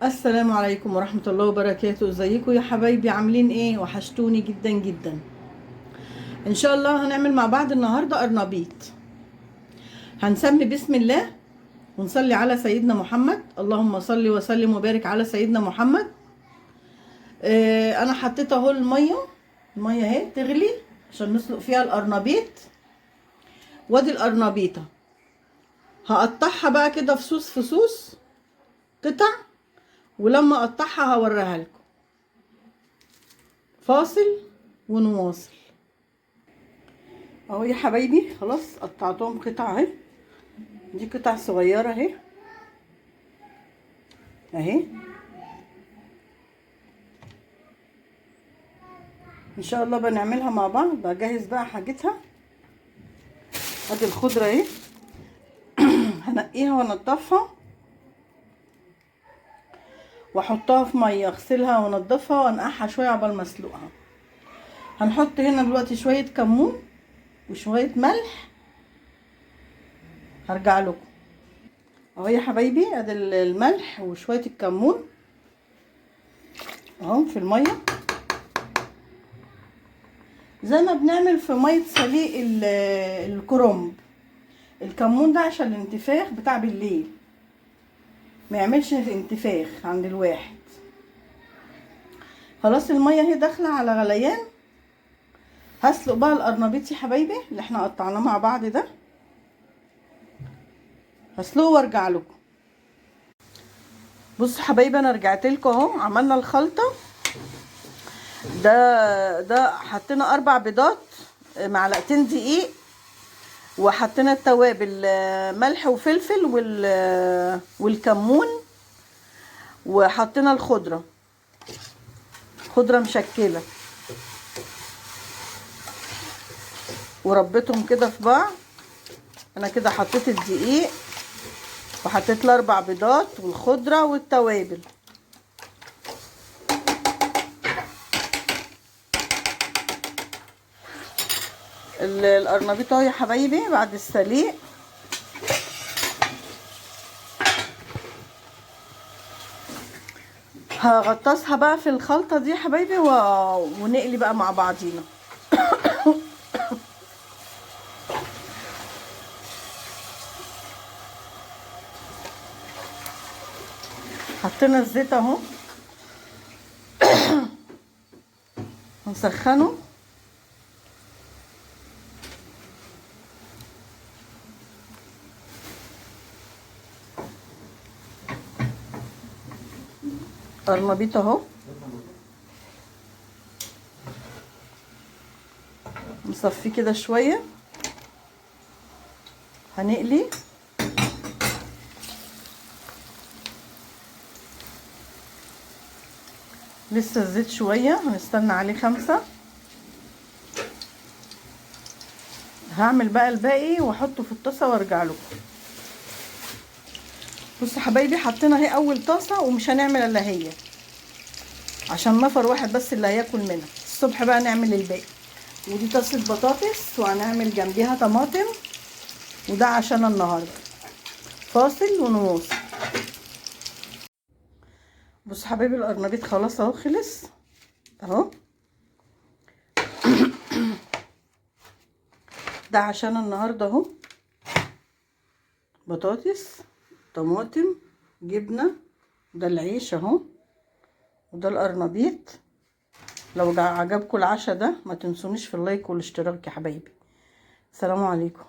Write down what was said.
السلام عليكم ورحمة الله وبركاته. ازيكم يا حبايبي؟ عاملين ايه؟ وحشتوني جدا جدا. ان شاء الله هنعمل مع بعض النهاردة قرنبيط. هنسمي بسم الله ونصلي على سيدنا محمد. اللهم صل وسلم وبارك على سيدنا محمد. انا حطيت اهو المية اهي تغلي عشان نسلق فيها القرنبيط. وادي القرنبيطة هقطعها بقى كده فصوص قطع، ولما اقطعها هوريها لكم. فاصل ونواصل. اهو يا حبايبي خلاص قطعتهم قطع اهي. دي قطع صغيره اهي. ان شاء الله بنعملها مع بعض. بجهز بقى حاجتها. ادي الخضره اهي. هنقيها وانضفها واحطها في ميه، اغسلها وانضفها وانقعها شويه عقبال ما اسلقها. هنحط هنا دلوقتي شويه كمون وشويه ملح. هرجع لكم. اهو يا حبايبي ادي الملح وشويه الكمون اهو في الميه، زي ما بنعمل في ميه سليق الكرنب. الكمون ده عشان الانتفاخ بتاع بالليل، ما يعملش انتفاخ عند الواحد. خلاص الميه اهي داخله على غليان. هسلق بقى القرنبيط يا حبايبي اللي احنا قطعناه مع بعض ده. هسلقه وارجع لكم. بصوا حبايبي انا رجعت لكم اهو. عملنا الخلطه. ده حطينا 4 بيضات، معلقتين دقيق، وحطينا التوابل ملح وفلفل والكمون، وحطينا الخضره مشكله، وربيتهم كده في بعض. انا كده حطيت الدقيق وحطيت ال4 بيضات والخضره والتوابل. القرنبيط اهو يا حبايبي بعد السليق. هغطسها بقى في الخلطه دي يا حبايبي ونقلي بقى مع بعضينا. حطينا الزيت اهو. هنسخنه. قرنبيط اهو. نصفيه كده شويه. هنقلي. لسه الزيت شويه، هنستنى عليه 5. هعمل بقى الباقي واحطه في الطاسه وارجع لكم. بصوا حبايبي حطينا اهي اول طاسه، ومش هنعمل الا هي عشان نفر واحد بس اللي هياكل منها. الصبح بقى نعمل الباقي. ودي طاسه بطاطس وهنعمل جنبيها طماطم، وده عشان النهارده. فاصل ونواصل. بصوا حبايبي القرنبيط خلاص اهو خلص اهو. ده عشان النهارده اهو. بطاطس، طماطم، جبنه، ده العيش اهو، وده القرنبيط. لو عجبكم العشاء ده ما تنسونيش في اللايك والاشتراك يا حبايبي. السلام عليكم.